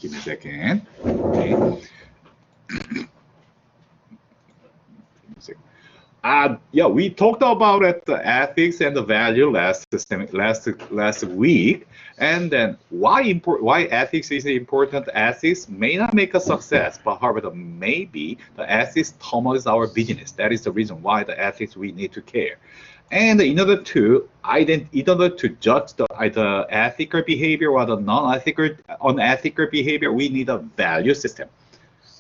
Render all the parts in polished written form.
Give me a second. Okay. Yeah, we talked about it, the ethics and the value last week, and then why ethics is important. Ethics may not make a success, but however, maybe the ethics determines our business. That is the reason why the ethics we need to care. And in order to judge the ethical behavior or the unethical behavior, we need a value system.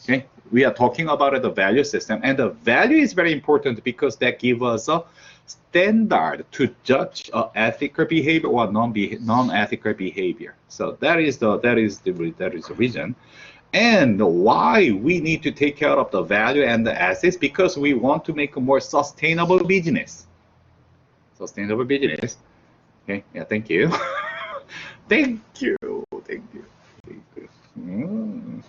Okay, we are talking about the value system, and the value is very important because that gives us a standard to judge ethical behavior or non-ethical behavior. So that is the reason, and why we need to take care of the value and the assets, because we want to make a more sustainable business. Sustainable business. Okay. Yeah. Thank you. Thank you. Thank you. Thank you.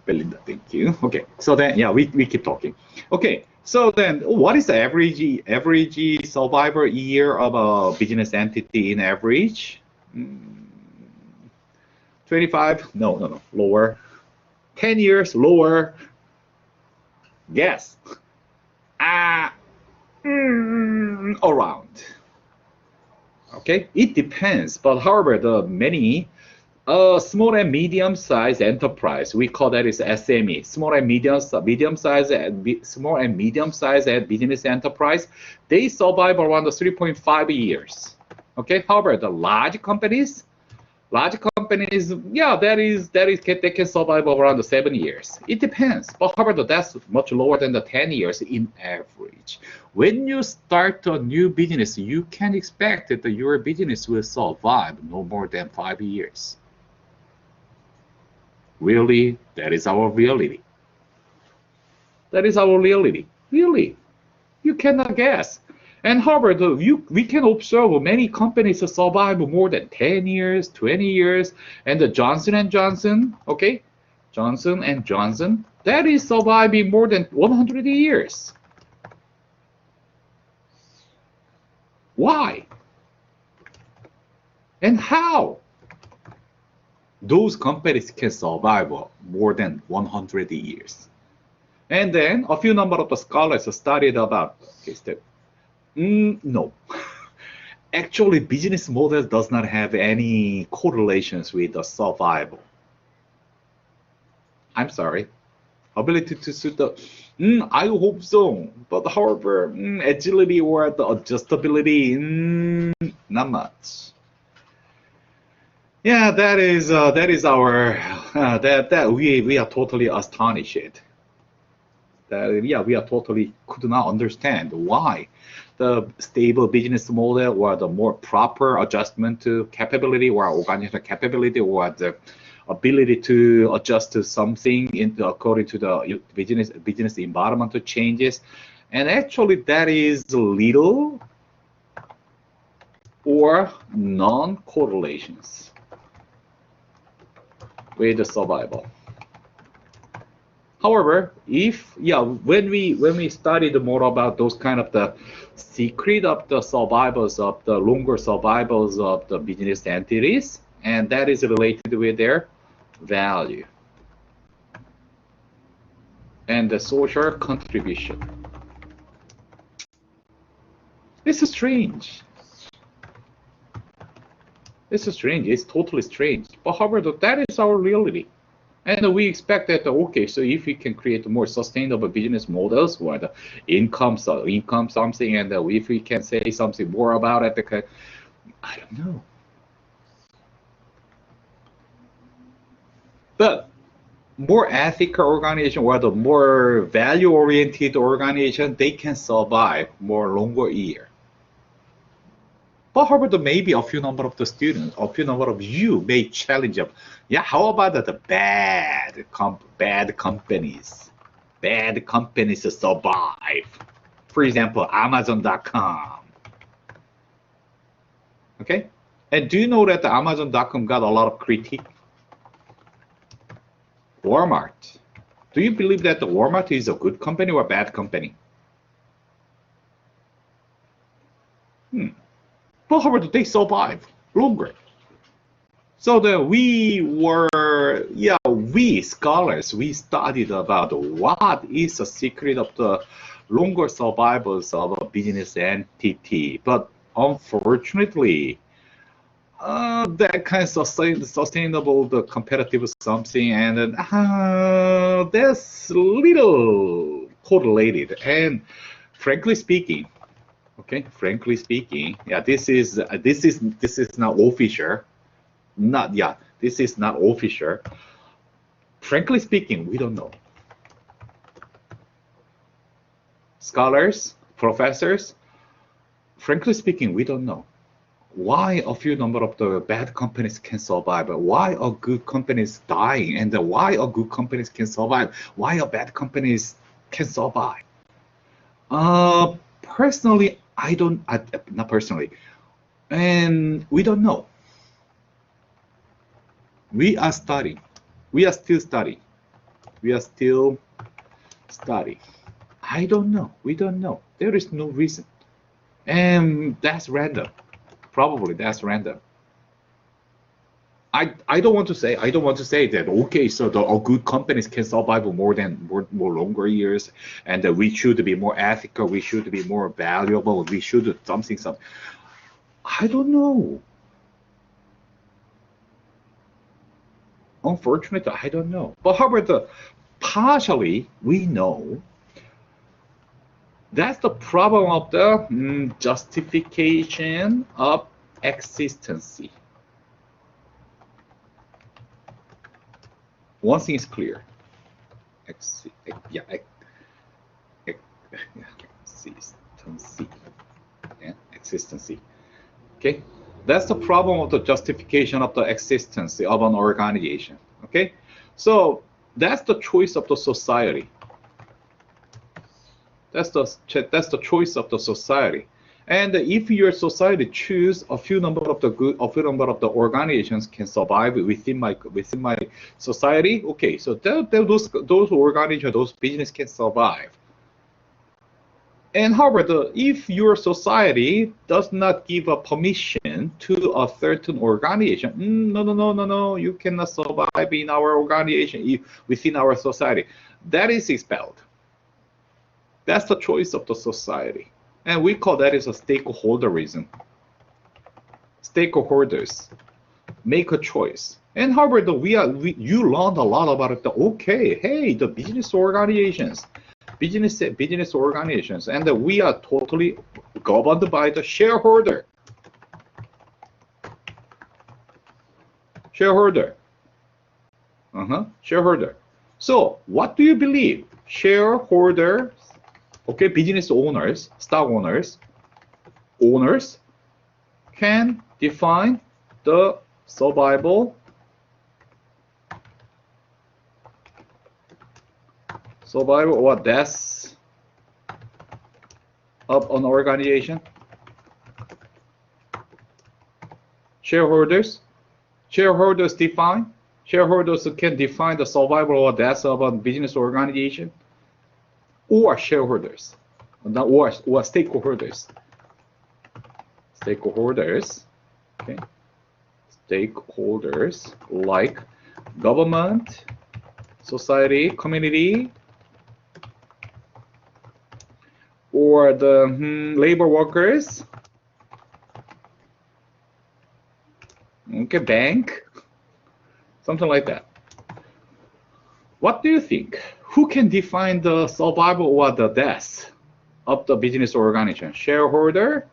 Belinda, thank you. Okay, so then, yeah, we keep talking. Okay, so then what is the average survival year of a business entity in average? 25? No, lower. 10 years, lower. Guess. Around. Okay, it depends, but however, the many small and medium-sized enterprise, we call that is SME, small and medium-sized business enterprise, they survive around the 3.5 years. Okay, however, the large companies, yeah, they can survive around the 7 years. It depends, but however, that's much lower than the 10 years in average. When you start a new business, you can expect that your business will survive no more than 5 years. Really, that is our reality. That is our reality. Really, you cannot guess. And however, we can observe many companies survive more than 10 years, 20 years, and the Johnson & Johnson, okay, Johnson & Johnson, that is surviving more than 100 years. Why? And how? Those companies can survive more than 100 years. And then a few number of the scholars studied about, okay, no. Actually, business model does not have any correlations with the survival. I'm sorry. Ability to suit the, I hope so. But however, agility or the adjustability, not much. Yeah, that is our that we are totally astonished. Yeah, we are totally could not understand why the stable business model or the more proper adjustment to capability or organizational capability or the ability to adjust to something according to the business environmental changes, and actually that is little or non-correlations with the survival. However, when we studied more about those kind of the secret of the survivals of the longer survivals of the business entities, and that is related with their value and the social contribution. This is strange. This is strange. It's totally strange. But however, that is our reality. And we expect that, okay, so if we can create more sustainable business models where the income something, and if we can say something more about it, I don't know. But more ethical organization or the more value-oriented organization, they can survive more longer year. But however, maybe a few number of the students, a few number of you may challenge them. Yeah, how about the bad companies? Bad companies survive. For example, Amazon.com. Okay? And do you know that the Amazon.com got a lot of critique? Walmart. Do you believe that the Walmart is a good company or a bad company? But however, they survive longer. So we scholars, we studied about what is the secret of the longer survivals of a business entity. But unfortunately, that kind of sustainable, the competitive something, and then that's little correlated. And frankly speaking, yeah, this is not official. Not yeah, this is not official. Frankly speaking, we don't know. Scholars, professors, frankly speaking, we don't know why a few number of the bad companies can survive, why a good company is dying, and why a good companies can survive, why a bad companies can survive. Personally, not personally, and we don't know. We are studying. We are still studying. We are still studying. I don't know. We don't know. There is no reason. And that's random. Probably that's random. I don't want to say that okay, so the good companies can survive more longer years, and that we should be more ethical, we should be more valuable, we should do something. I don't know. Unfortunately, I don't know. But however, partially we know that's the problem of the justification of existence. One thing is clear. Yeah, existence. Yeah, existence. Okay, that's the problem of the justification of the existence of an organization. Okay, so that's the choice of the society. That's the choice of the society. And if your society choose a few number of the organizations can survive within my society, okay, so those organizations, those business can survive. And however, if your society does not give a permission to a certain organization, no, you cannot survive in our organization, within our society, that is expelled. That's the choice of the society. And we call that is a stakeholderism. Stakeholders make a choice. And however, you learned a lot about it. Okay, hey, the business organizations, and we are totally governed by the shareholder. Shareholder. Shareholder. So, what do you believe? Shareholder, okay, business owners, stock owners can define the survival or death of an organization. Shareholders can define the survival or death of a business organization, or shareholders, or stakeholders. Okay, stakeholders like government, society, community, or the labor workers, okay, bank, something like that. What do you think? Who can define the survival or the death of the business organization? Shareholder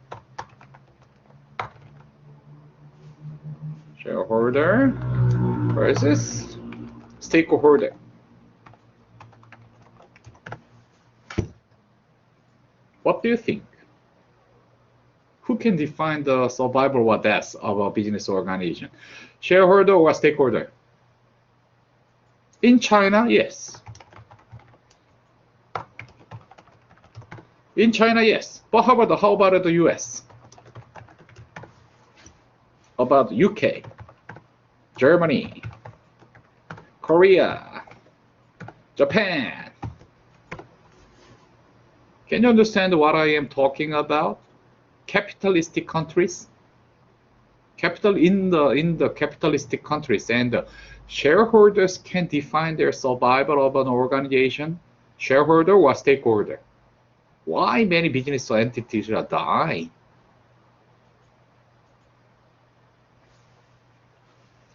versus stakeholder. What do you think? Who can define the survival or death of a business organization? Shareholder or stakeholder? In China, yes. In China, yes. But how about the US? About UK, Germany, Korea, Japan? Can you understand what I am talking about? Capitalistic countries. capital in the capitalistic countries, and shareholders can define their survival of an organization, shareholder or stakeholder. Why many business entities are dying?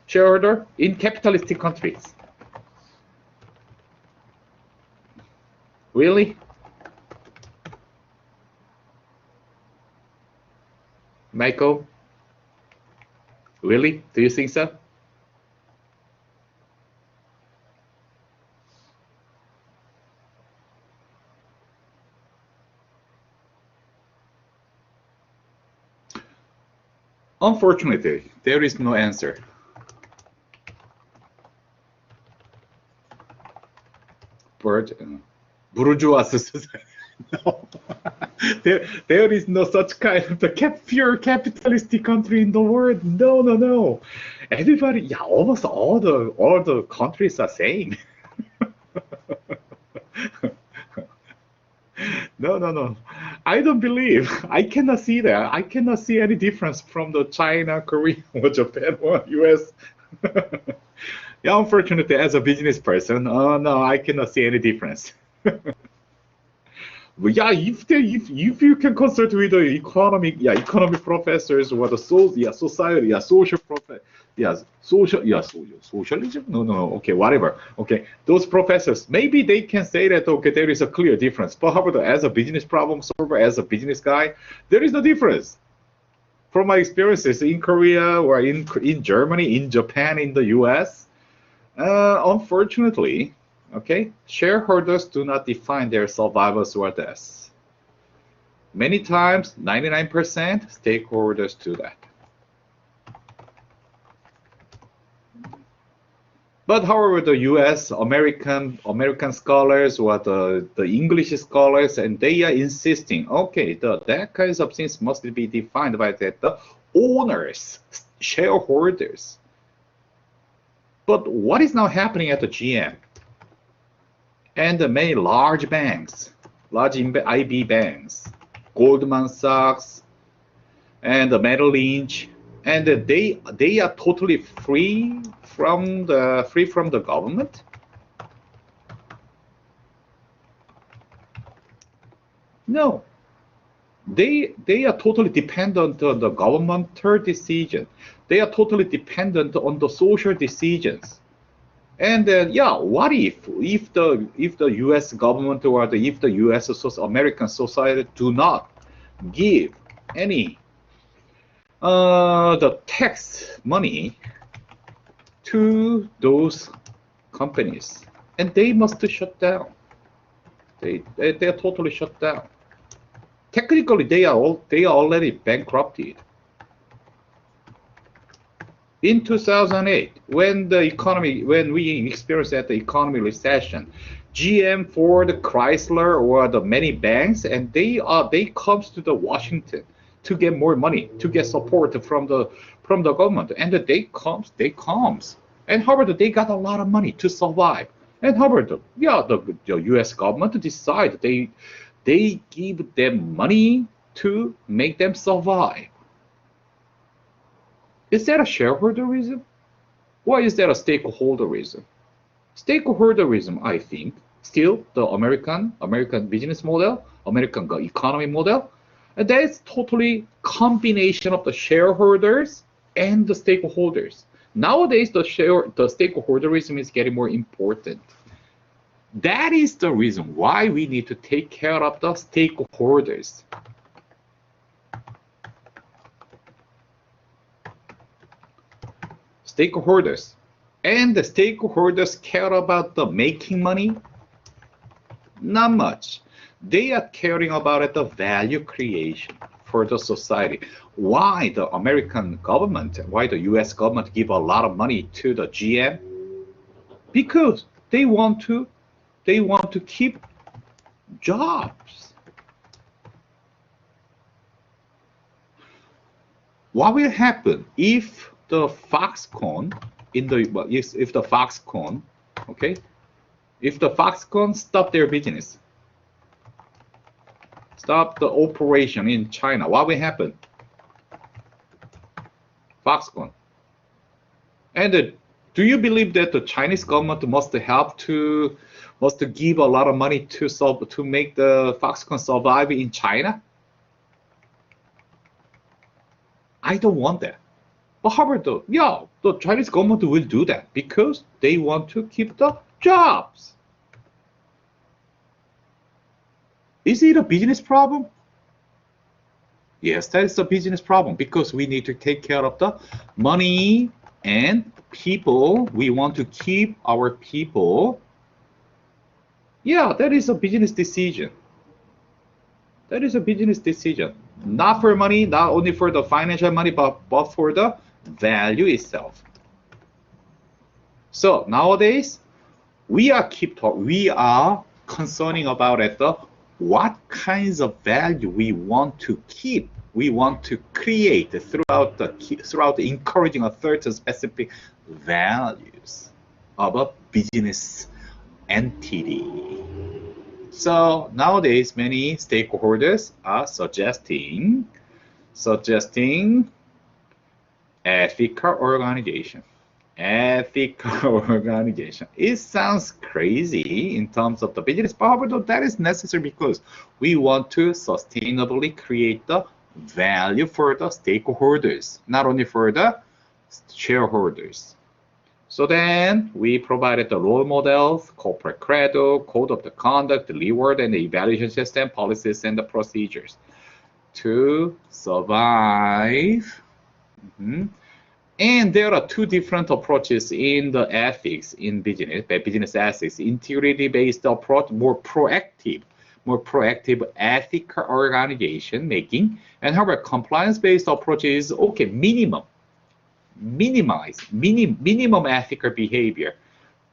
Shareholder in capitalistic countries. Really? Michael? Really? Do you think so? Unfortunately, there is no answer. Bourgeois society. No. there is no such kind of pure capitalistic country in the world. No, no, no. Everybody, yeah, almost all the countries are same. No, no, no. I don't believe. I cannot see that. I cannot see any difference from the China, Korea, or Japan, or US. Yeah, unfortunately, as a business person, no, I cannot see any difference. But yeah, if you can consult with the economic professors or the society, social socialism, no, okay, whatever, okay, those professors, maybe they can say that, okay, there is a clear difference. But however, as a business problem solver, as a business guy, there is no difference. From my experiences in Korea or in Germany, in Japan, in the US, unfortunately, okay, shareholders do not define their survivals or deaths. Many times, 99% stakeholders do that. But however, the US, American scholars or the English scholars, and they are insisting, okay, that kinds of things must be defined by the owners, shareholders. But what is now happening at the GM? And the many large banks, large IB banks, Goldman Sachs, and Merrill Lynch, and they are totally free from the government. No, they are totally dependent on the governmental decision. They are totally dependent on the social decisions. And yeah, what if the U.S. government or if the U.S. American society do not give any the tax money to those companies, and they must shut down. They are totally shut down. Technically, they are already bankrupted. In 2008, when we experienced the economy recession, GM, Ford, Chrysler, or the many banks, and they comes to the Washington to get more money, to get support from the government, and they comes, and however they got a lot of money to survive, and however the U.S. government decide they give them money to make them survive. Is that a shareholderism? Or is that a stakeholderism? Stakeholderism, I think, still the American business model, American economy model, and that is totally combination of the shareholders and the stakeholders. Nowadays, the stakeholderism is getting more important. That is the reason why we need to take care of the stakeholders. Stakeholders. And the stakeholders care about the making money? Not much. They are caring about the value creation for the society. Why the American government, why the US government give a lot of money to the GM? Because they want to keep jobs. What will happen if the Foxconn if the Foxconn, okay, if the Foxconn stop their business, stop the operation in China, what will happen? Foxconn. And do you believe that the Chinese government must give a lot of money to make the Foxconn survive in China? I don't want that. But however, the Chinese government will do that because they want to keep the jobs. Is it a business problem? Yes, that is a business problem because we need to take care of the money and people. We want to keep our people. Yeah, that is a business decision. That is a business decision. Not for money, not only for the financial money, but for the value itself. So nowadays, we are concerning about what kinds of value we want to keep, we want to create throughout encouraging a certain specific values of a business entity. So nowadays, many stakeholders are suggesting ethical organization. Ethical organization. It sounds crazy in terms of the business, but that is necessary because we want to sustainably create the value for the stakeholders, not only for the shareholders. So then we provided the role models, corporate credo, code of the conduct, the reward and the evaluation system, policies, and the procedures to survive. And there are two different approaches in the ethics in business ethics. Integrity-based approach, more proactive ethical organization making, and however, compliance-based approach is okay, minimum ethical behavior.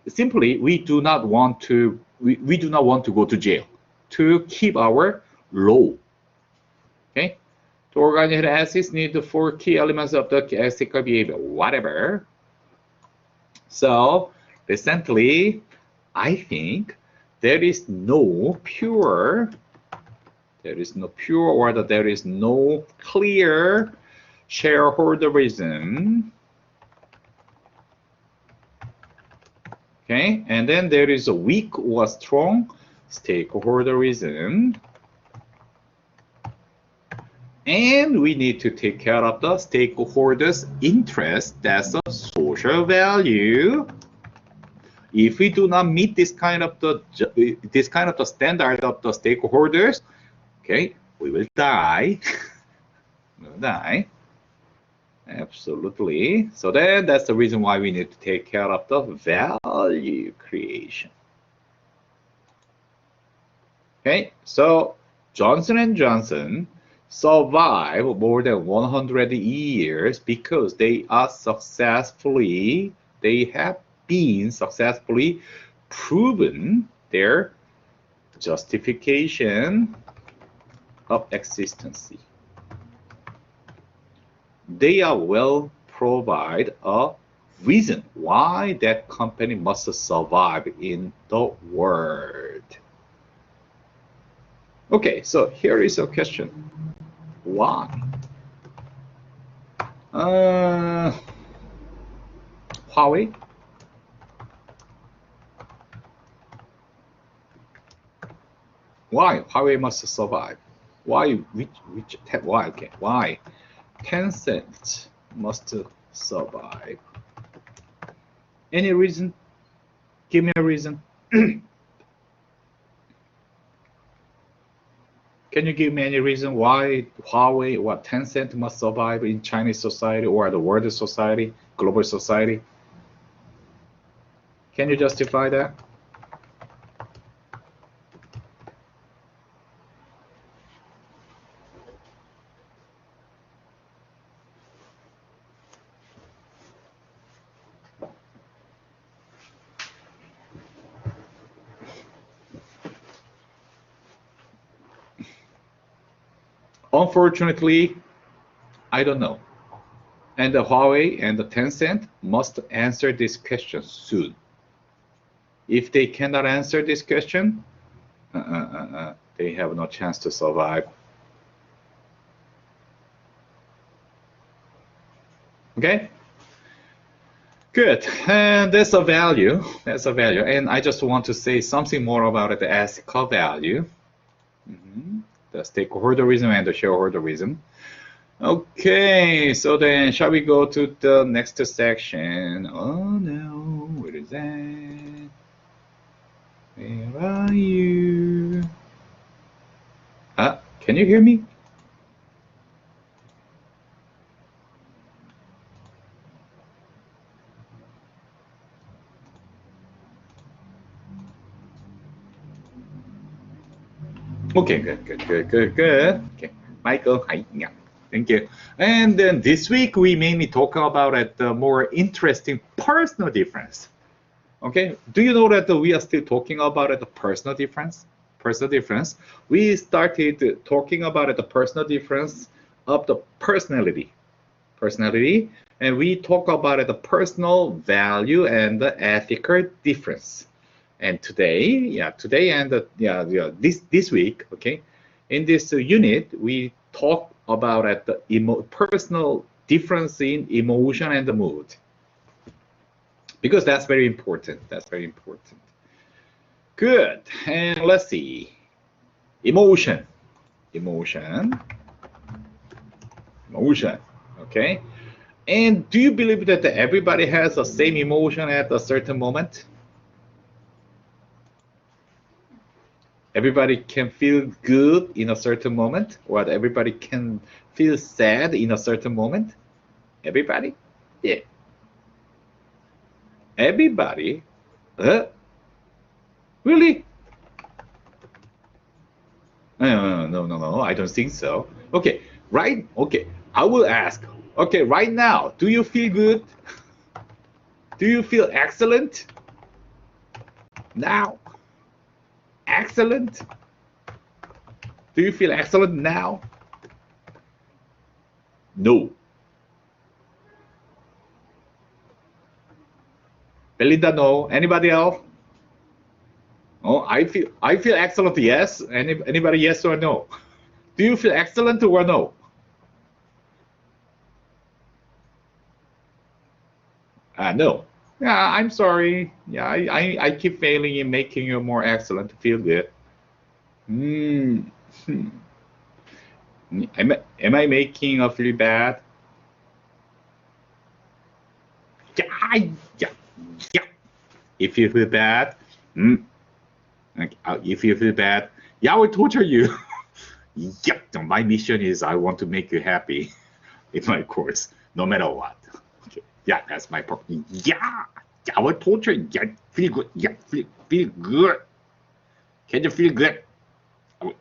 Simply, we do not want to go to jail to keep our law. Okay. To organize ethics need the 4 key elements of the ethical behavior, whatever. So recently, I think there is no pure or that there is no clear shareholderism. Okay, and then there is a weak or strong stakeholderism. And we need to take care of the stakeholders' interest. That's a social value. If we do not meet this kind of the standard of the stakeholders, okay, we will die. We'll die. Absolutely. So then that's the reason why we need to take care of the value creation. Okay, so Johnson & Johnson survive more than 100 years because they have been successfully proven their justification of existence. They are well provide a reason why that company must survive in the world. Okay, so here is a question. Why? Huawei? Why Huawei must survive? Why? Why? Okay. Why Tencent must survive? Any reason? Give me a reason. Can you give me any reason why Huawei or Tencent must survive in Chinese society or the world society, global society? Can you justify that? Unfortunately, I don't know. And the Huawei and the Tencent must answer this question soon. If they cannot answer this question, they have no chance to survive. Okay. Good, and that's a value. That's a value, and I just want to say something more about it. The ethical value, the stakeholderism and the shareholderism. Okay, so then shall we go to the next section? Oh no, where is that? Where are you? Can you hear me? Okay, good. Okay, Michael, hi, yeah, thank you. And then this week we mainly talk about the more interesting personal difference. Okay, do you know that we are still talking about the personal difference? Personal difference. We started talking about the personal difference of the personality, and we talk about the personal value and the ethical difference. And today and this week, okay, in this unit we talk about the personal difference in emotion and the mood, because that's very important. That's very important. Good. And let's see. Emotion. Emotion. Emotion. Okay. And do you believe that everybody has the same emotion at a certain moment? Everybody can feel good in a certain moment, or everybody can feel sad in a certain moment? Everybody? Yeah. Everybody? Really? No. I don't think so. Okay, right? Okay, I will ask. Okay, right now, do you feel good? Do you feel excellent? Now? Excellent? Do you feel excellent now? No. Belinda, no. Anybody else? Oh, I feel excellent, yes. Anybody yes or no? Do you feel excellent or no? No. Yeah, I'm sorry. Yeah, I keep failing in making you more excellent to feel good. Hmm. Am I making you feel bad? Yeah, yeah, yeah. If you feel bad, if you feel bad, yeah, I will torture you. Yep, my mission is I want to make you happy in my course, no matter what. Okay. Yeah, that's my purpose. Yeah, I will torture you. Yeah, feel good. Yeah, feel good. Can you feel good? I will,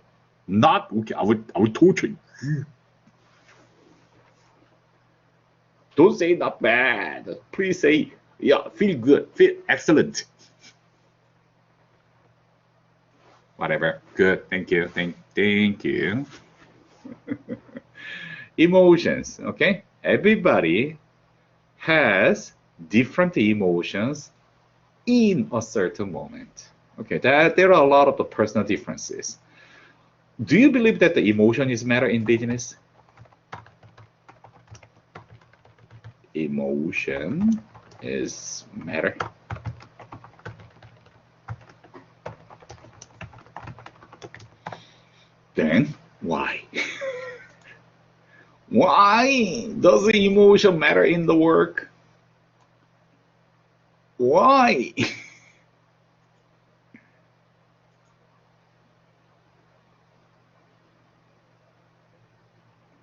not okay. I will torture you. Don't say not bad. Please say yeah, feel good, feel excellent. Whatever. Good. Thank you. Thank you. Emotions. Okay. Everybody has different emotions in a certain moment. Okay. There are a lot of the personal differences. Do you believe that the emotion is matter in business? Emotion is matter. Then why? Why does the emotion matter in the work? Why?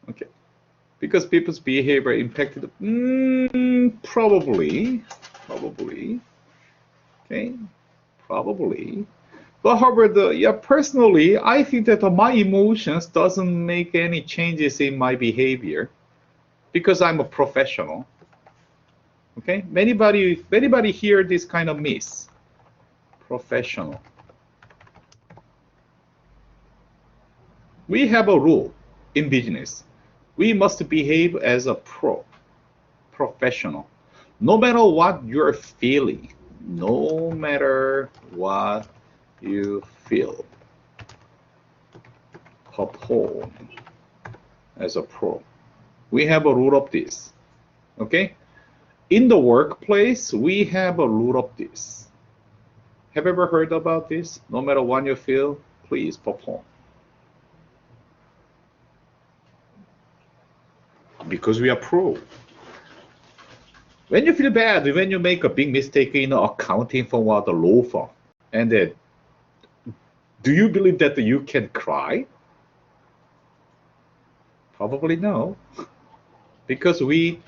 Okay. Because people's behavior impacted. Probably. Okay. Probably. But however, personally, I think that my emotions doesn't make any changes in my behavior because I'm a professional. Okay. Anybody hear this kind of myth? Professional. We have a rule in business. We must behave as a professional. No matter what you're feeling, no matter what you feel, perform as a pro. We have a rule of this. Okay? In the workplace, we have a rule of this. Have you ever heard about this? No matter what you feel, please perform. Because we are pro. When you feel bad, when you make a big mistake in accounting for what the law firm, and then do you believe that you can cry? Probably no, because we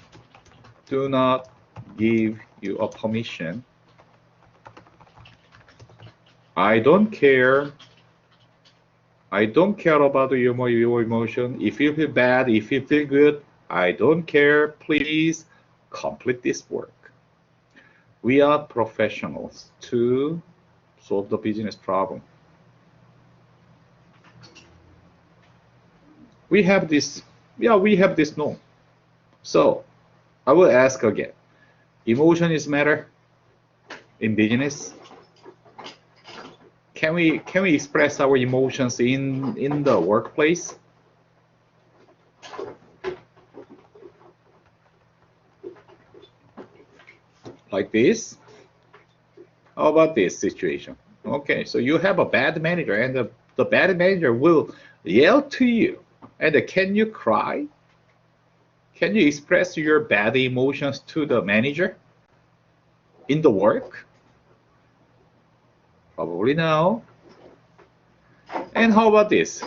do not give you a permission. I don't care. I don't care about your emotion. If you feel bad, if you feel good, I don't care. Please complete this work. We are professionals to solve the business problem. We have this, we have this norm. So I will ask again. Emotion is matter in business. Can we express our emotions in the workplace? Like this? How about this situation? Okay, so you have a bad manager, and the bad manager will yell to you. And can you cry? Can you express your bad emotions to the manager in the work? Probably no. And how about this?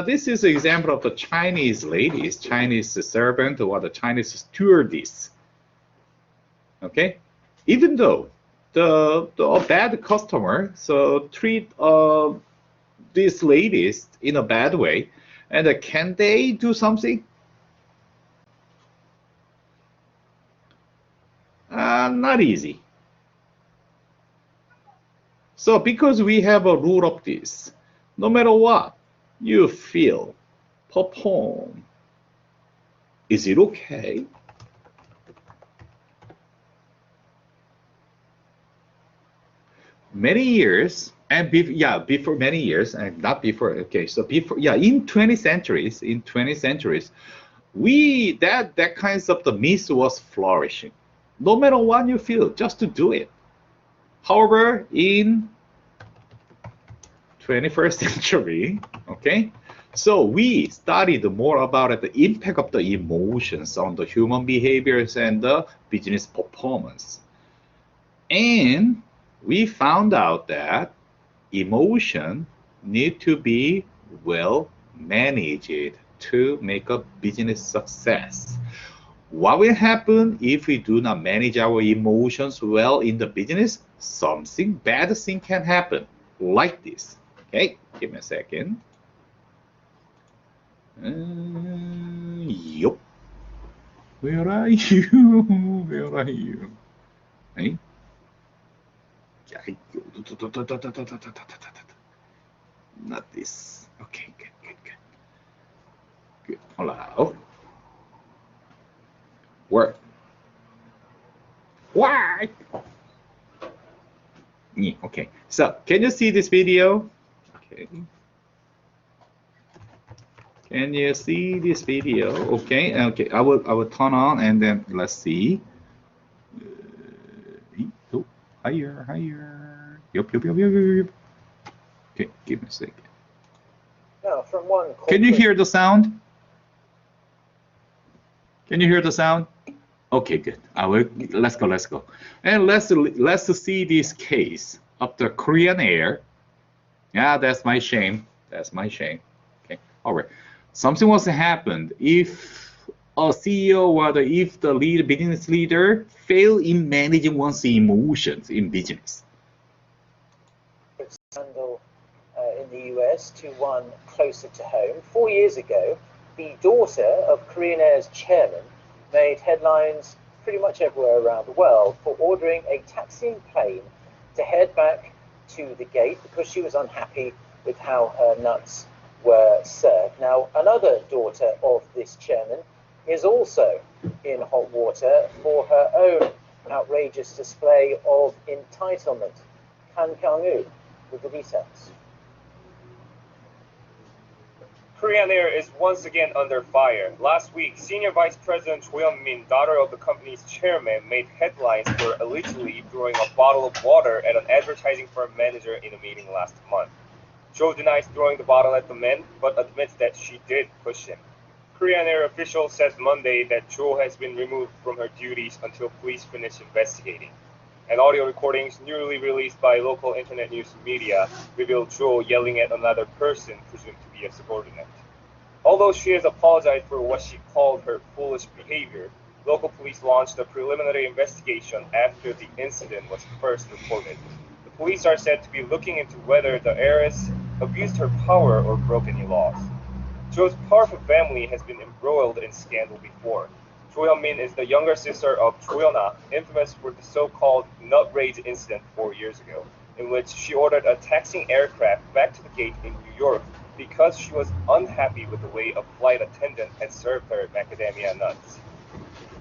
This is an example of the Chinese ladies, Chinese servant, or the Chinese stewardess. Okay, even though the bad customer so treat these ladies in a bad way, and can they do something? Not easy. So because we have a rule of this, no matter what you feel, perform. Is it okay? Many years, and before many years, and not before. Okay, so before, in 20 centuries, we that kinds of the myth was flourishing. No matter what you feel, just to do it. However, in 21st century, okay, so we studied more about the impact of the emotions on the human behaviors and the business performance. And we found out that emotion need to be well managed to make a business success. What will happen if we do not manage our emotions well in the business? Something bad thing can happen, like this. Okay, give me a second. Yup. Where are you? Where are you? Hey? Not this. Okay, good. Hello. Where? Why? Okay. So, can you see this video? Okay. Can you see this video? Okay. Okay. I will turn on and then let's see. Oh, higher. Yup. Okay. Give me a second. Now, from one. Can you hear the sound? Can you hear the sound? Okay, good. Let's go. And let's see this case of the Korean Air. Yeah, that's my shame. Okay, all right. Something was happened if a CEO or if the business leader fail in managing one's emotions in business. Scandal in the US to one closer to home. 4 years ago, the daughter of Korean Air's chairman made headlines pretty much everywhere around the world for ordering a taxiing plane to head back to the gate because she was unhappy with how her nuts were served. Now, another daughter of this chairman is also in hot water for her own outrageous display of entitlement. Kan Kyung-woo with the details. Korean Air is once again under fire. Last week, Senior Vice President Cho Yeon-min, daughter of the company's chairman, made headlines for allegedly throwing a bottle of water at an advertising firm manager in a meeting last month. Cho denies throwing the bottle at the man, but admits that she did push him. Korean Air official says Monday that Cho has been removed from her duties until police finish investigating. And audio recordings newly released by local internet news media revealed Cho yelling at another person presumed to be a subordinate. Although she has apologized for what she called her foolish behavior, local police launched a preliminary investigation after the incident was first reported. The police are said to be looking into whether the heiress abused her power or broke any laws. Cho's powerful family has been embroiled in scandal before. Cho Yeon-min is the younger sister of Cho Yeon-ah, infamous for the so-called nut rage incident 4 years ago, in which she ordered a taxiing aircraft back to the gate in New York because she was unhappy with the way a flight attendant had served her macadamia nuts.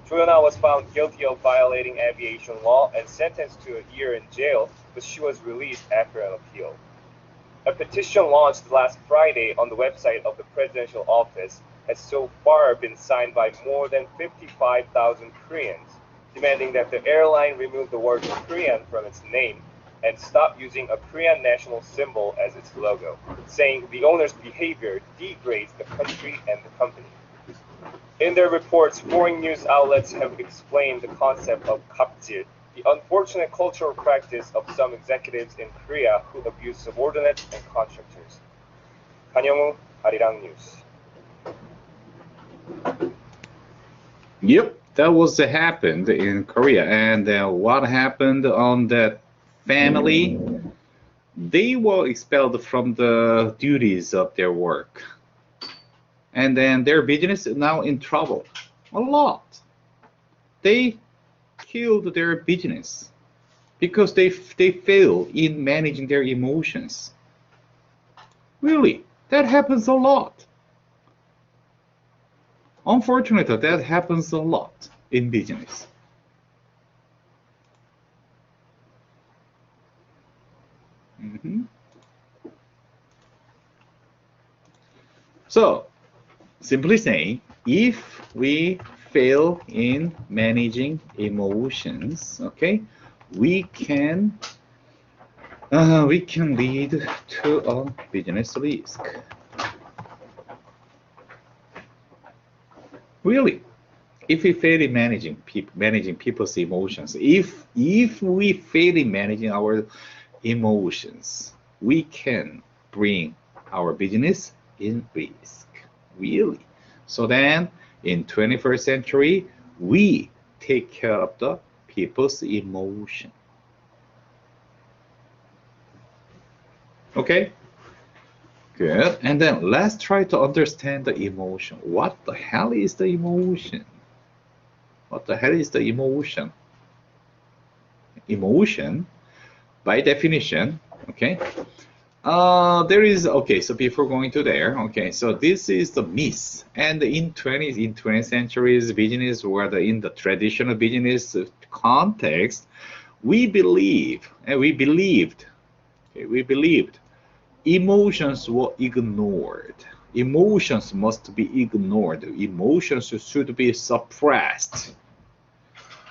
Cho Yeon-ah was found guilty of violating aviation law and sentenced to a year in jail, but she was released after an appeal. A petition launched last Friday on the website of the presidential office has so far been signed by more than 55,000 Koreans, demanding that the airline remove the word Korean from its name and stop using a Korean national symbol as its logo, saying the owner's behavior degrades the country and the company. In their reports, foreign news outlets have explained the concept of 갑질, the unfortunate cultural practice of some executives in Korea who abuse subordinates and contractors. 간영우, 아리랑 뉴스. Yep, that was happened in Korea. And what happened on that family? They were expelled from the duties of their work. And then their business is now in trouble. A lot. They killed their business because they fail in managing their emotions. Really, that happens a lot. Unfortunately, that happens a lot in business. So, simply saying, if we fail in managing emotions, okay, we can lead to a business risk. Really, if we fail in managing people's emotions, if we fail in managing our emotions, we can bring our business in risk. Really. So then, in 21st century, we take care of the people's emotion. Okay? Good. And then let's try to understand the emotion. What the hell is the emotion? What the hell is the emotion? Emotion, by definition, okay? There is, okay, so before going to there, okay, so this is the myth. And in 20th century's business, or in the traditional business context, we believed emotions were ignored. Emotions must be ignored. Emotions should be suppressed.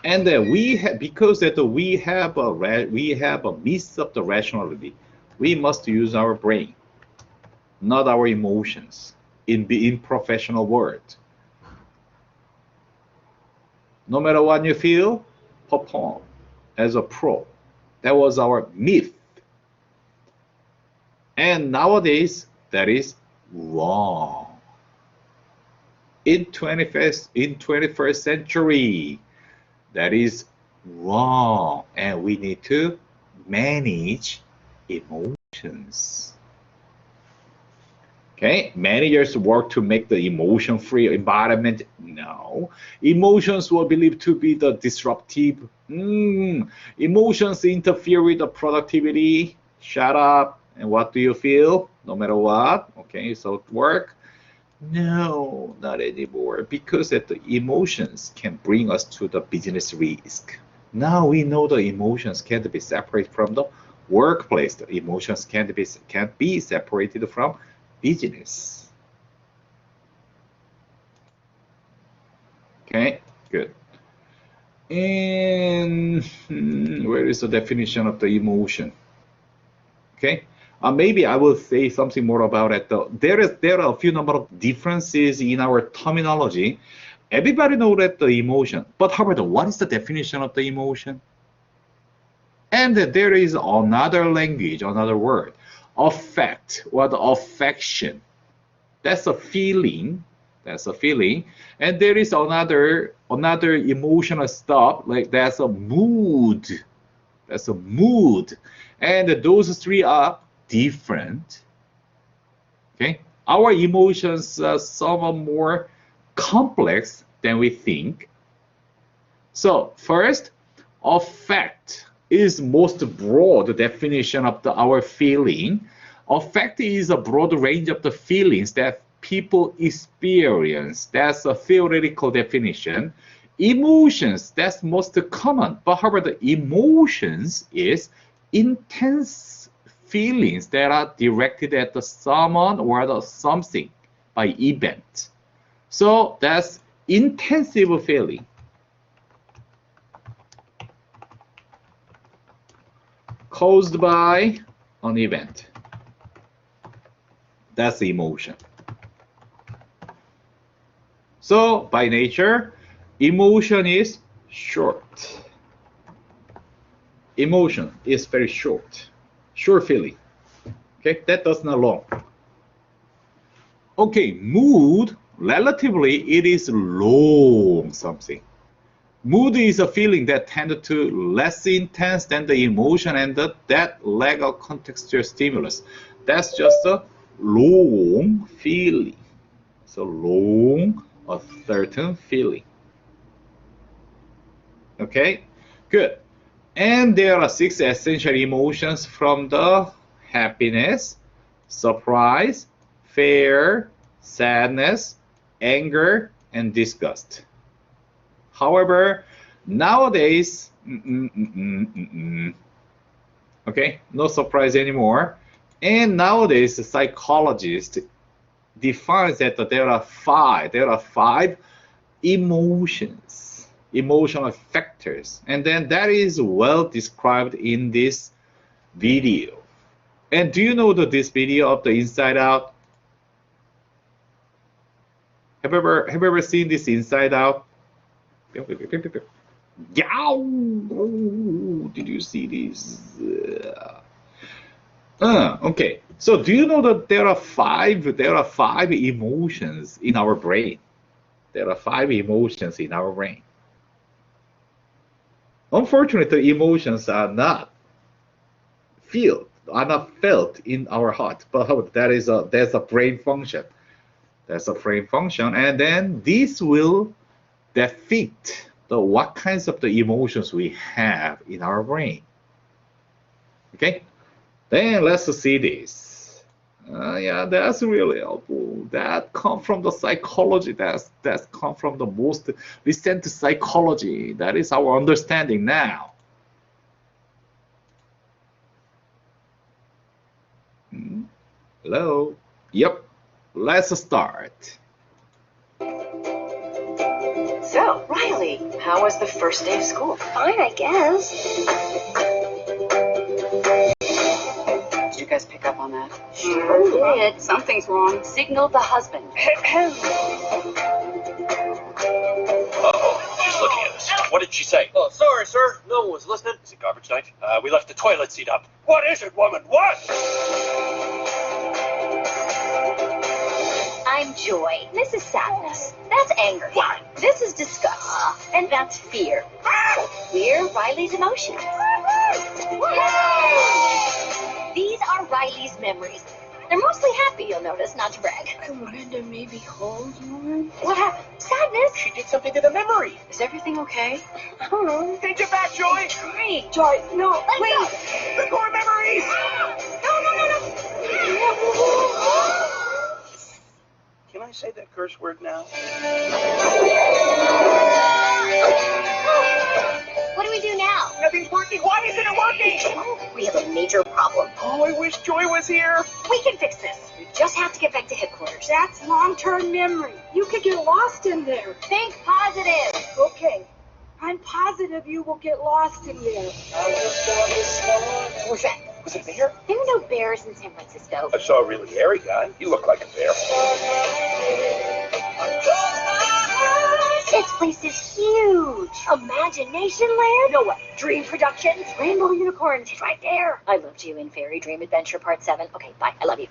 And we have, because that we have a myth of the rationality. We must use our brain, not our emotions, in professional world. No matter what you feel, perform as a pro. That was our myth. And nowadays, that is wrong. In 21st century, that is wrong. And we need to manage emotions. Okay, managers work to make the emotion-free environment. No, emotions were believed to be the disruptive. Emotions interfere with the productivity. Shut up. And what do you feel? No matter what. Okay, so work. No, not anymore. Because that the emotions can bring us to the business risk. Now we know the emotions can't be separated from the workplace. The emotions can't be separated from business. Okay, good. And where is the definition of the emotion? Okay, maybe I will say something more about it. There are a few number of differences in our terminology. Everybody know that the emotion, but how about what is the definition of the emotion? And there is another language, another word, affect or the affection. That's a feeling. That's a feeling. And there is another emotional stuff like that's a mood. That's a mood. And those three are different. Okay? Our emotions are somewhat more complex than we think. So first, affect is most broad definition of our feeling. Affect is a broad range of the feelings that people experience. That's a theoretical definition. Emotions, that's most common. But however, the emotions is intense feelings that are directed at the someone or the something by event. So that's intensive feeling. Caused by an event. That's the emotion. So by nature, emotion is short. Emotion is very short. Short feeling. Okay, that does not long. Okay, mood, relatively, it is long something. Mood is a feeling that tends to less intense than the emotion and that lack of contextual stimulus. That's just a long feeling. So long, a certain feeling. Okay, good. And there are 6 essential emotions from the happiness, surprise, fear, sadness, anger, and disgust. However, nowadays, okay, no surprise anymore. And nowadays, the psychologist defines that there are five emotions, emotional factors, and then that is well described in this video. And do you know this video of the Inside Out? Have you ever seen this Inside Out? Yow! Did you see this? Okay. So do you know that there are five emotions in our brain? There are 5 emotions in our brain. Unfortunately, the emotions are not felt in our heart. But there's a brain function. That's a brain function, and then this will depict what kinds of the emotions we have in our brain. Okay, then let's see this. Yeah, that's really helpful. That come from the psychology. That's come from the most recent psychology. That is our understanding now. Hello. Yep. Let's start. So, Riley, how was the first day of school? Fine, I guess. Did you guys pick up on that? Sure did. Something's wrong. Signal the husband. Uh-oh, she's looking at us. What did she say? Oh, sorry, sir. No one was listening. Is it garbage night? We left the toilet seat up. What is it, woman? What? I'm joy. This is sadness. That's anger. What? This is disgust. And that's fear. We're Riley's emotions. These are Riley's memories. They're mostly happy, you'll notice, not to brag. I wanted to maybe hold one. What happened? Sadness? She did something to the memory. Is everything okay? I don't know. Take it back, Joy. Great. Joy, no, Let wait. go. The core memories. No. Can I say that curse word now? What do we do now? Nothing's working. Why isn't it working? We have a major problem. Oh, I wish Joy was here. We can fix this. We just have to get back to headquarters. That's long-term memory. You could get lost in there. Think positive. Okay. I'm positive you will get lost in there. Who's that? Was it a bear? There are no bears in San Francisco. I saw a really hairy guy. You look like a bear. This place is huge. Imagination Land? No way. Dream Productions? Rainbow Unicorns. It's right there. I loved you in Fairy Dream Adventure Part 7. Okay, bye. I love you.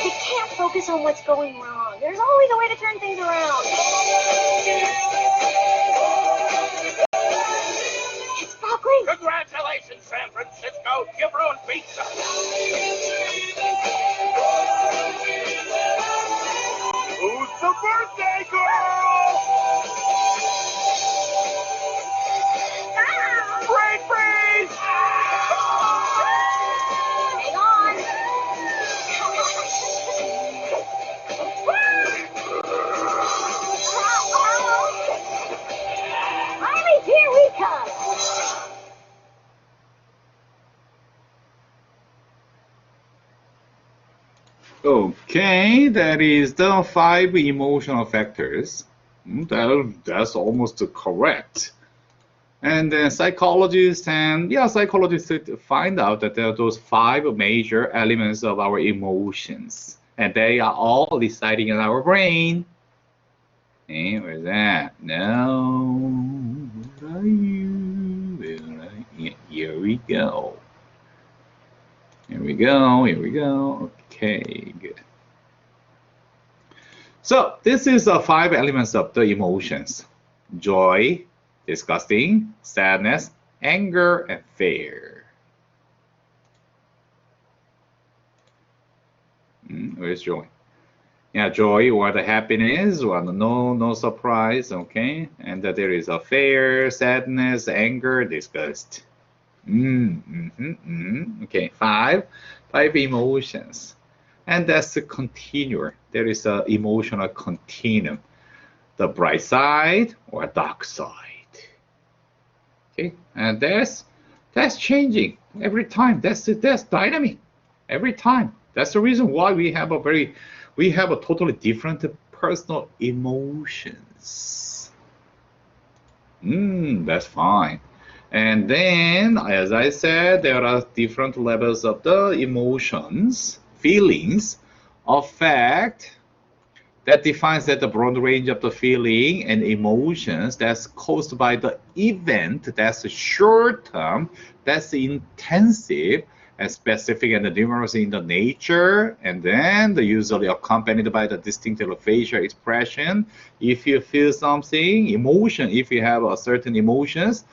You can't focus on what's going wrong. There's always a way to turn things around. It's broccoli. Congratulations, San Francisco. You ruined pizza. Who's the birthday girl? Brain freeze! Hang on. Riley, here we come. Okay, that is the 5 emotional factors. That's almost correct. And then psychologists find out that there are those 5 major elements of our emotions, and they are all residing in our brain. Hey, where's that? No, where are you? Here we go. Here we go. Here we go. Okay, good. So this is the 5 elements of the emotions: joy, disgusting, sadness, anger, and fear. Where's joy? Yeah, joy or the happiness or the no surprise, okay? And that there is a fear, sadness, anger, disgust. Okay, 5 emotions. And that's the continuum. There is an emotional continuum. The bright side or dark side. Okay, and that's changing every time. That's dynamic every time. That's the reason why we have a totally different personal emotions. That's fine. And then, as I said, there are different levels of the emotions, feelings, affect, that defines that the broad range of the feeling and emotions that's caused by the event that's short term, that's intensive, and specific and numerous in the nature, and then usually accompanied by the distinctive facial expression. If you feel something, emotion, if you have a certain emotions,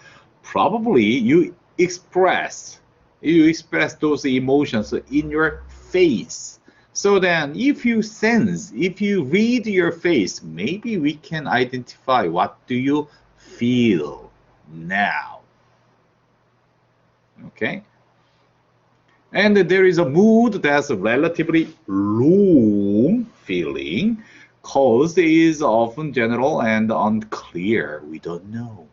probably you express those emotions in your face. So then if you read your face, maybe we can identify what do you feel now. Okay. And there is a mood that's a relatively long feeling. Cause is often general and unclear. We don't know.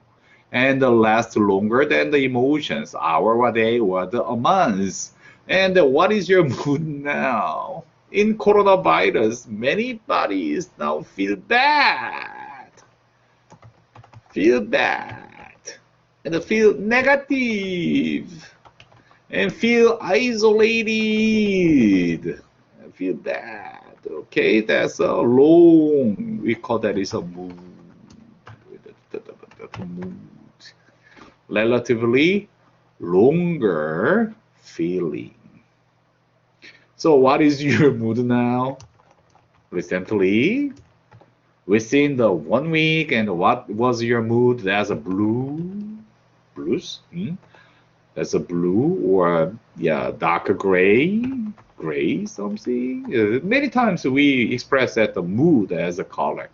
And lasts longer than the emotions, hour, or day, or a month. And what is your mood now? In coronavirus, many bodies now feel bad, and feel negative, and feel isolated, and feel bad. Okay, that's a long. We call that is a mood. Relatively longer feeling. So what is your mood now? Recently? Within the 1 week, and what was your mood? That's a blues? That's a blue or darker gray something. Many times we express that the mood as a color.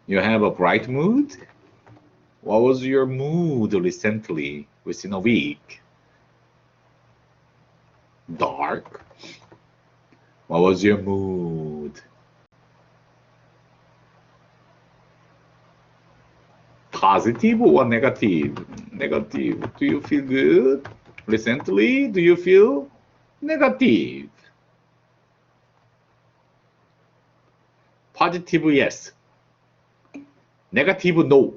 You have a bright mood? What was your mood recently, within a week? Dark? What was your mood? positive or negative? Negative. Do you feel good? Recently, do you feel negative? Positive, yes. Negative, no.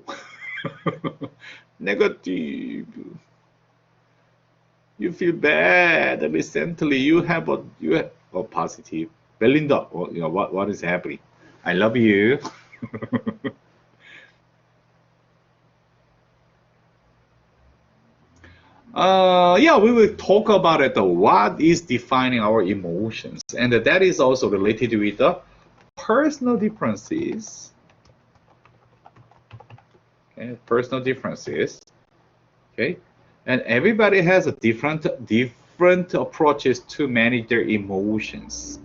Negative. You feel bad recently. You have positive. Belinda, what is happening? I love you. Yeah, we will talk about it. What is defining our emotions, and that is also related with the personal differences. Okay, personal differences. Okay, and everybody has a different approaches to manage their emotions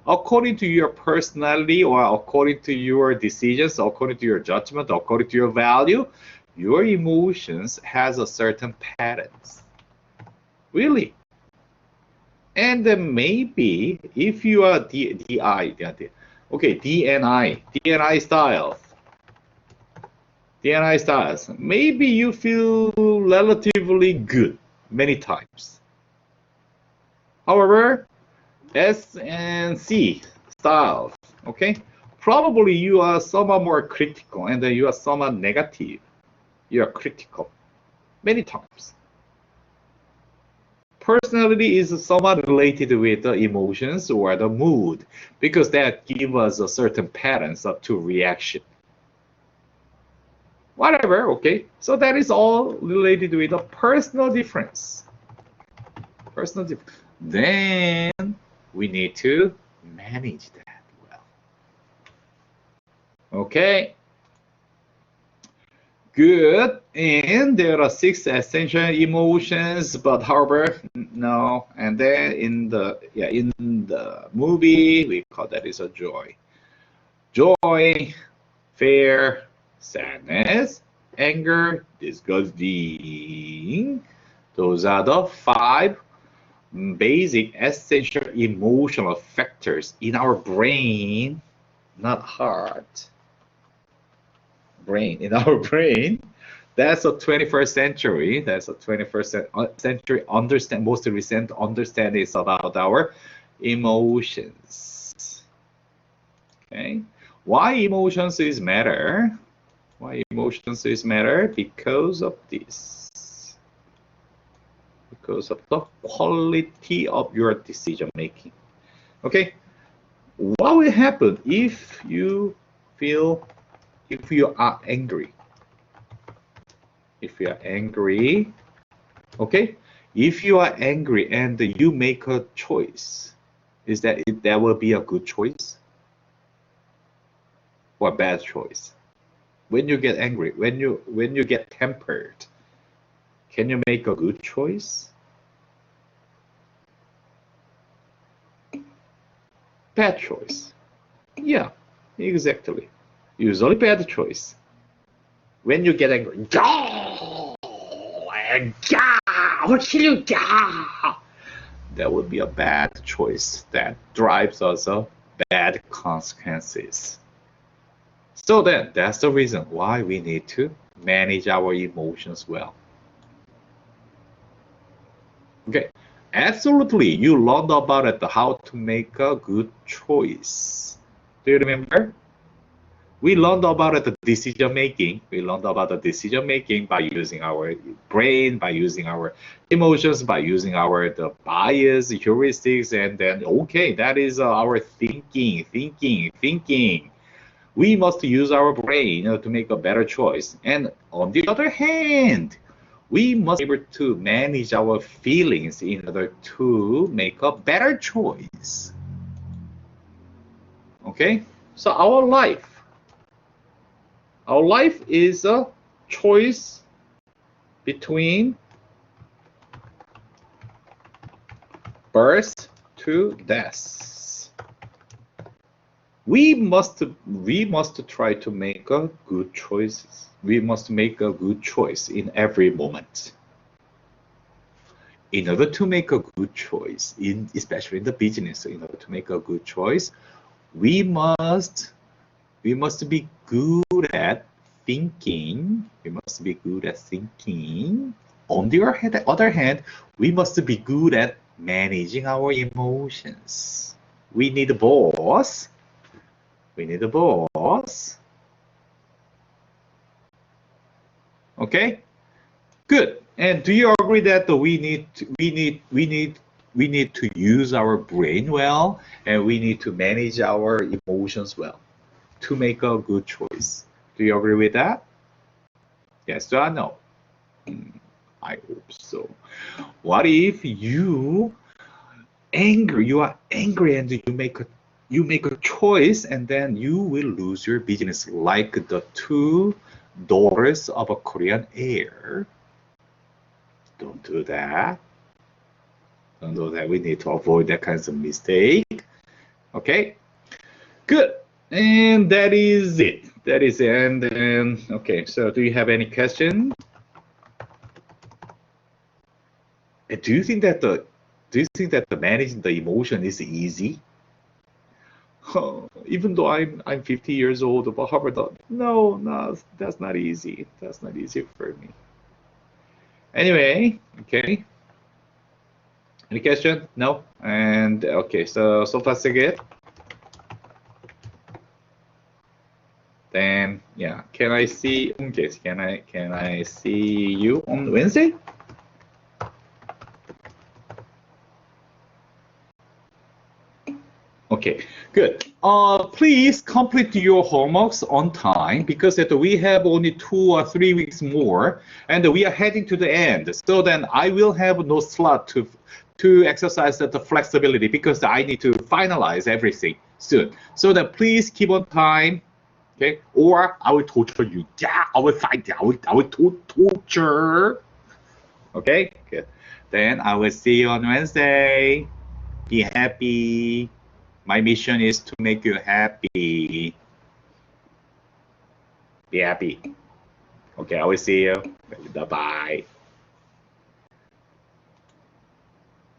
according to your personality, or according to your decisions, according to your judgment, according to your value. Your emotions has a certain patterns. Really. And then maybe if you are DNI styles, maybe you feel relatively good many times. However, S and C styles, okay, probably you are somewhat more critical, and then you are somewhat negative. You are critical many times. Personality is somewhat related with the emotions or the mood, because that gives us a certain patterns to reaction. Whatever, okay. So that is all related with a personal difference. Personal difference. Then we need to manage that well. Okay. Good. And there are 6 essential emotions, but however, no. And then in the movie, we call that is a joy. Joy, fear, sadness, anger, disgusting. Those are the 5 basic essential emotional factors in our brain, not heart. Brain, in our brain. That's a 21st century. That's a 21st century most recent understanding is about our emotions. Okay. Why emotions is matter? Why emotions is matter? Because of this. Because of the quality of your decision making. Okay. What will happen if you are angry? If you are angry, okay? If you are angry and you make a choice, that will be a good choice or a bad choice? When you get angry, when you get tempered, can you make a good choice? Bad choice. Yeah, exactly. Usually bad choice. When you get angry, I'll kill you. That would be a bad choice that drives us bad consequences. So then, that's the reason why we need to manage our emotions well. Okay, absolutely. You learned about it, how to make a good choice. Do you remember? We learned about the decision making. We learned about the decision making by using our brain, by using our emotions, by using the bias, heuristics, and then okay, that is our thinking. We must use our brain to make a better choice. And on the other hand, we must be able to manage our feelings in order to make a better choice. Okay, so our life is a choice between birth to death. We must try to make a good choices. We must make a good choice in every moment. In order to make a good choice, especially in the business, in order to make a good choice, we must be good at thinking. We must be good at thinking. On the other hand, we must be good at managing our emotions. We need a boss. We need a boss. Okay, good. And do you agree that we need to use our brain well, and we need to manage our emotions well to make a good choice? Do you agree with that? Yes or no? I hope so. What if you are angry and you make a choice, and then you will lose your business, like the two daughters of a Korean heir? Don't do that. Don't do that. We need to avoid that kinds of mistake. Okay, good. And that is it. That is it. And then, okay, so do you have any question? And do you think that the managing the emotion is easy? Even though I'm 50 years old, but Harvard, no, that's not easy. That's not easy for me. Anyway, okay. Any question? No? And okay, so far so good. Then yeah, can I see? Okay, can I see you on Wednesday? Okay, good. Please complete your homeworks on time, because we have only 2 or 3 weeks more, and we are heading to the end. So then I will have no slot to exercise the flexibility, because I need to finalize everything soon. So then please keep on time, okay? Or I will torture you. Yeah, I will fight. I will torture. Okay, good. Then I will see you on Wednesday. Be happy. My mission is to make you happy. Be happy. Okay, I will see you. Bye-bye.